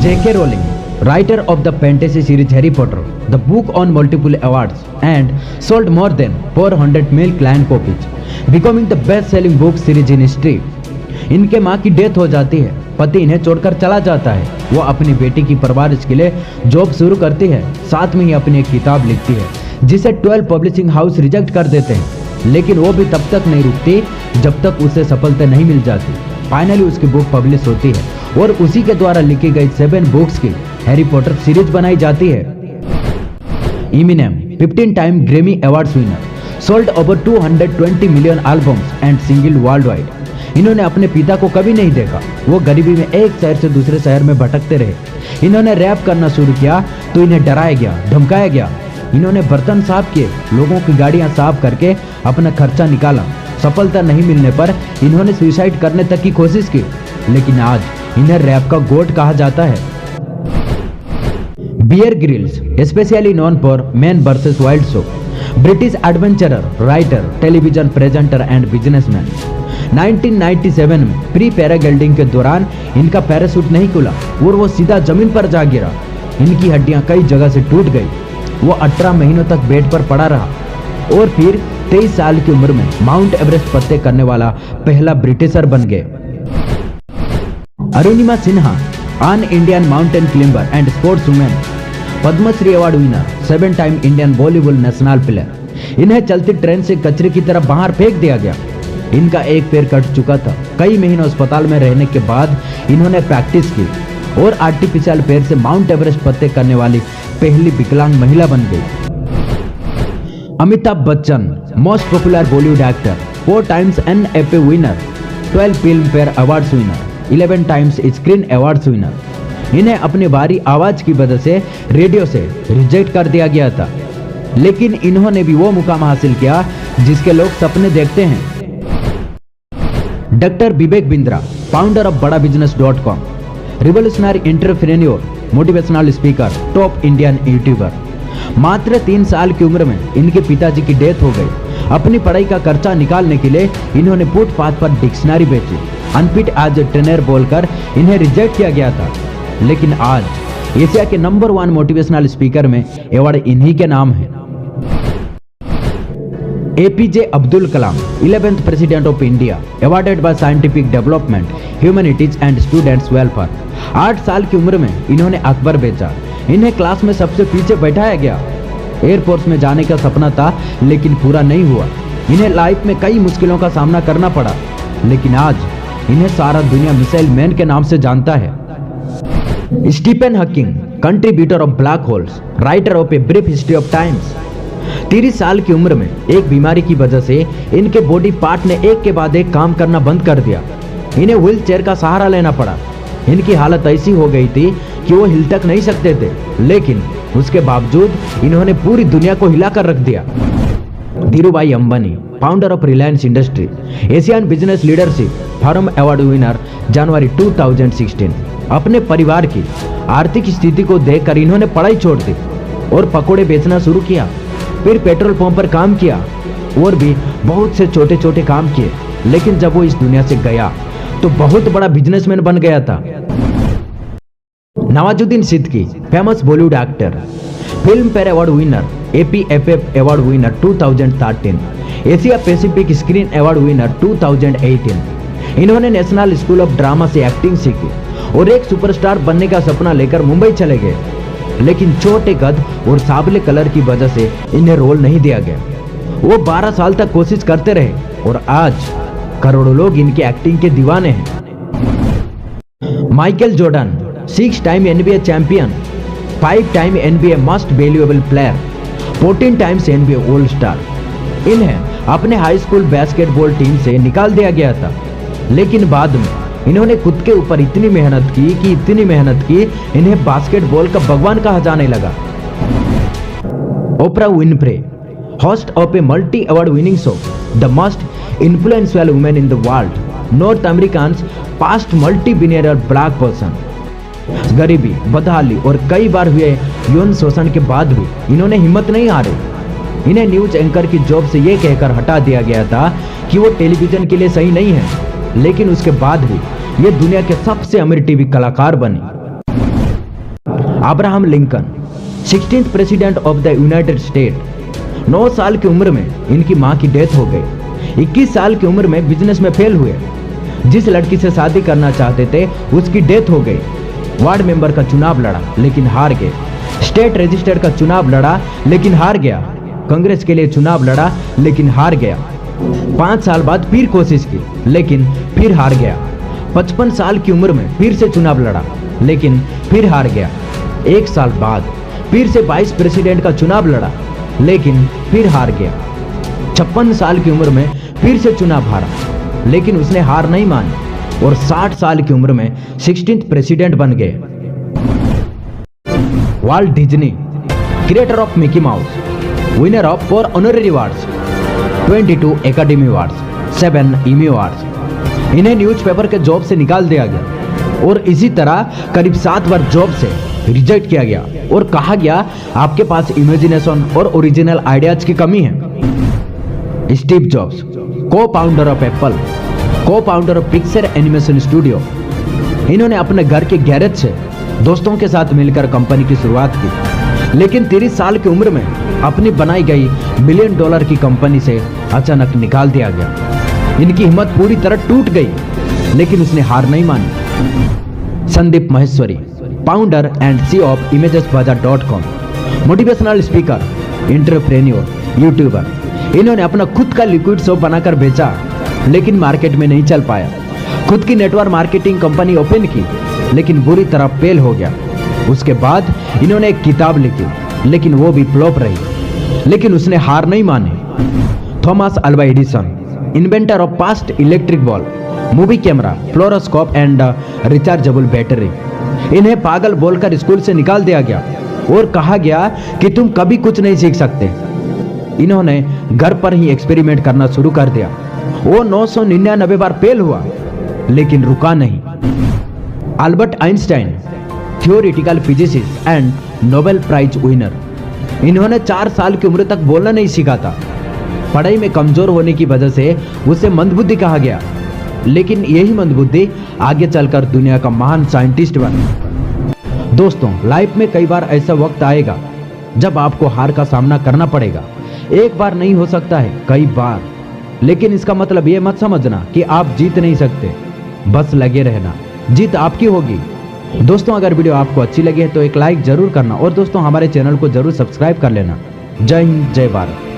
J.K. Rowling, writer of the fantasy series Harry Potter, the book won multiple awards and sold more than 400 million copies, becoming the best-selling book series in history. इनके माँ की death हो जाती है, पति इन्हें छोड़कर चला जाता है। वो अपनी बेटी की परवरिश के लिए जॉब शुरू करती है, साथ में ही अपनी एक किताब लिखती है जिसे 12 पब्लिशिंग हाउस रिजेक्ट कर देते हैं, लेकिन वो भी तब तक नहीं रुकती जब तक उसे सफलता नहीं मिल जाती। फाइनली उसकी बुक पब्लिश होती है और उसी के द्वारा लिखी गई 7 बुक्स की हैरी पॉटर सीरीज बनाई जाती है। Eminem 15 time Grammy awards winner, sold over 220 million albums and single world wide. इन्होंने अपने पिता को कभी नहीं देखा, वो गरीबी में एक शहर से दूसरे शहर में भटकते रहे। इन्होंने रैप करना शुरू किया तो इन्हें डराया गया, धमकाया गया। इन्होंने बर्तन साफ किए, लोगों की गाड़ियां साफ करके अपना खर्चा निकाला। सफलता नहीं मिलने पर इन्होंने सुसाइड करने तक की कोशिश की, लेकिन आज इन्हें रैप का गोट कहा जाता है। Bear Grylls, specially known for man versus wild show, British adventurer, writer, television presenter and businessman. 1997 में प्री पैराग्लाइडिंग के दौरान इनका पैराशूट नहीं खुला और वो सीधा जमीन पर जा गिरा। इनकी हड्डियां कई जगह से टूट गई। वो 18 महीनों तक बेड पर पड़ा रहा और फिर 23 साल की उम्र में माउंट एवरेस्ट फतेह करने वाला पहला ब्रिटिशर बन गए। Arunima Sinha, an Indian mountain climber and sports women, Padmashri award winner, 7 time Indian volleyball national player. इन्हें चलती ट्रेन से कचरे की तरह बाहर फेंक दिया गया। इनका एक पैर कट चुका था। कई महीनों अस्पताल में रहने के बाद इन्होंने प्रैक्टिस की और आर्टिफिशियल पैर से माउंट एवरेस्ट फतेह करने वाली पहली विकलांग महिला बन गई। Amitabh Bachchan, most popular Bollywood actor, 4 times NFA winner, 12 film fair awards winner, 11 times screen awards winner. इन्हें अपनी भारी आवाज की वजह से रेडियो से रिजेक्ट कर दिया गया था, लेकिन इन्होंने भी वो मुकाम हासिल किया जिसके लोग सपने देखते हैं। Doctor Vivek Bindra, founder of बड़ाबिजनेस.com, revolutionary entrepreneur, motivational speaker, top Indian YouTuber. मात्र 3 साल की उम्र में इनके पिताजी की डेथ हो गई। अपनी पढ़ाई का खर्चा निकालने के लिए इन्होंने फुटपाथ पर डिक्शनरी बेची। अनफिट एज ए ट्रेनर बोलकर इन्हें रिजेक्ट किया गया था, लेकिन आज एशिया के नंबर 1 मोटिवेशनल स्पीकर में अवार्ड इन्हीं के नाम है। APJ Abdul Kalam, 11th president of India, awarded by scientific development, humanities and students welfare. 8 साल की उम्र में इन्होंने अकबर बेचा। इन्हें क्लास में सबसे पीछे बैठाया गया। एयरफोर्स में जाने का सपना था, लेकिन पूरा नहीं हुआ। इन्हें लाइफ में कई मुश्किलों का सामना करना पड़ा, लेकिन आज इन्हें सारा दुनिया मिसाइल मैन के नाम से जानता है। Stephen Hawking, contributor of black holes, writer of a brief history of times. 30 साल की उम्र में एक बीमारी की वजह से इनके बॉडी पार्ट ने एक के बाद एक काम करना बंद कर दिया। इन्हें व्हील चेयर का सहारा लेना पड़ा। इनकी हालत ऐसी हो गई थी कि वो हिल तक नहीं सकते थे, लेकिन उसके बावजूद इन्होंने पूरी दुनिया को हिलाकर रख दिया। Dhirubhai Ambani, founder of Reliance industry, Asian business leadership forum award winner, जनवरी 2016। अपने परिवार की आर्थिक स्थिति को देखकर इन्होंने पढ़ाई छोड़ दी और पकोड़े बेचना शुरू किया। फिर पेट्रोल पंप पर काम किया और भी बहुत से छोटे छोटे काम किए, लेकिन जब वो इस दुनिया से गया तो बहुत बड़ा बिजनेसमैन बन गया था। Nawazuddin Siddiqui, famous Bollywood actor, film fair award winner, APFF award winner 2013, Asia Pacific screen award winner 2018। इन्होंने नेशनल स्कूल ऑफ ड्रामा से एक्टिंग सीखी और एक सुपरस्टार बनने का सपना लेकर मुंबई चले गए, लेकिन छोटे कद और सांवले कलर की वजह से इन्हें रोल नहीं दिया गया। वो 12 साल तक कोशिश करते रहे और आज करोड़ों लोग इनकी एक्टिंग के दीवाने हैं। Michael Jordan, 6 time NBA champion, 5 time NBA most valuable player, 14 times NBA all star. इन्हें अपने हाई स्कूल बास्केटबॉल टीम से निकाल दिया गया था, लेकिन बाद में इन्होंने खुद के ऊपर इतनी मेहनत की इन्हें बास्केटबॉल का भगवान कहा जाने लगा। Oprah Winfrey, host of a multi award winning show, the most influential women in the world, north American past multi billionaire black person. गरीबी, बदहाली और कई बार हुए यौन शोषण के बाद भी इन्होंने हिम्मत नहीं हारी। इन्हें न्यूज एंकर की जॉब से ये कहकर हटा दिया गया था कि वो टेलीविजन के लिए सही नहीं है, लेकिन उसके बाद भी ये दुनिया के सबसे अमीर टीवी कलाकार बनी। Abraham Lincoln, 16th president of the United state. 9 साल की उम्र में इनकी मां की डेथ हो गई। 21 साल की उम्र में बिजनेस में फेल हुए। जिस लड़की से शादी करना चाहते थे उसकी डेथ हो गई। वार्ड मेंबर का चुनाव लड़ा लेकिन हार गए। स्टेट रजिस्टर का चुनाव लड़ा लेकिन हार गया। कांग्रेस के लिए चुनाव लड़ा लेकिन हार गया। 5 साल बाद फिर कोशिश की लेकिन फिर हार गया। 55 साल की उम्र में फिर से चुनाव लड़ा लेकिन फिर हार गया। 1 साल बाद फिर से 22 प्रेसिडेंट का चुनाव लड़ा लेकिन फिर हार गया। 56 साल की उम्र में फिर से चुनाव हारा लेकिन उसने हार नहीं मानी और 60 साल की उम्र में 16th प्रेसिडेंट बन गए। Walt Disney, creator of Mickey mouse, winner of 4 honorary awards, 22 academy awards, 7 Emmy awards. इन्हें न्यूज़पेपर के जॉब से निकाल दिया गया और इसी तरह करीब 7 बार जॉब से रिजेक्ट किया गया और कहा गया आपके पास इमेजिनेशन और ओरिजिनल आइडियाज की कमी है। स्टीव जॉब्स, को फाउंडर ऑफ एप्पल, को founder of Pixar animation studio. इन्होंने अपने घर के गैरेज से दोस्तों के साथ मिलकर कंपनी की शुरुआत की लेकिन 30 साल की उम्र में अपनी बनाई गई $1 बिलियन की कंपनी से अचानक निकाल दिया गया। इनकी हिम्मत पूरी तरह टूट गई लेकिन उसने हार नहीं मानी। Sandeep Maheshwari, founder and CEO of imagesbazaar.com, motivational speaker, entrepreneur, YouTuber. इन्होंने अपना खुद का लिक्विड सोप बनाकर बेचा लेकिन मार्केट में नहीं चल पाया। खुद की नेटवर्क मार्केटिंग कंपनी ओपन की लेकिन बुरी तरह फेल हो गया। उसके बाद इन्होंने एक किताब लिखी लेकिन वो भी फ्लॉप रही लेकिन उसने हार नहीं मानी। Thomas Alva Edison, inventor of fast electric bulb, movie camera, fluoroscope and rechargeable battery. इन्हें पागल बोलकर स्कूल से निकाल दिया गया और कहा गया कि तुम कभी कुछ नहीं सीख सकते। इन्होंने घर पर ही एक्सपेरिमेंट करना शुरू कर दिया। वो 999 बार फेल हुआ लेकिन रुका नहीं। Albert Einstein, theoretical physicist and Nobel prize winner. इन्होंने 4 साल की उम्र तक बोलना नहीं सीखा था। पढ़ाई में कमजोर होने की वजह से उसे मंदबुद्धि कहा गया लेकिन यही मंदबुद्धि आगे चलकर दुनिया का महान साइंटिस्ट बना। दोस्तों, लाइफ में कई बार ऐसा वक्त आएगा जब आपको हार का सामना करना पड़ेगा। एक बार नहीं हो सकता है, कई बार। लेकिन इसका मतलब ये मत समझना कि आप जीत नहीं सकते, बस लगे रहना, जीत आपकी होगी। दोस्तों, अगर वीडियो आपको अच्छी लगी है तो एक लाइक जरूर करना और दोस्तों हमारे चैनल को जरूर सब्सक्राइब कर लेना। जय हिंद, जय भारत।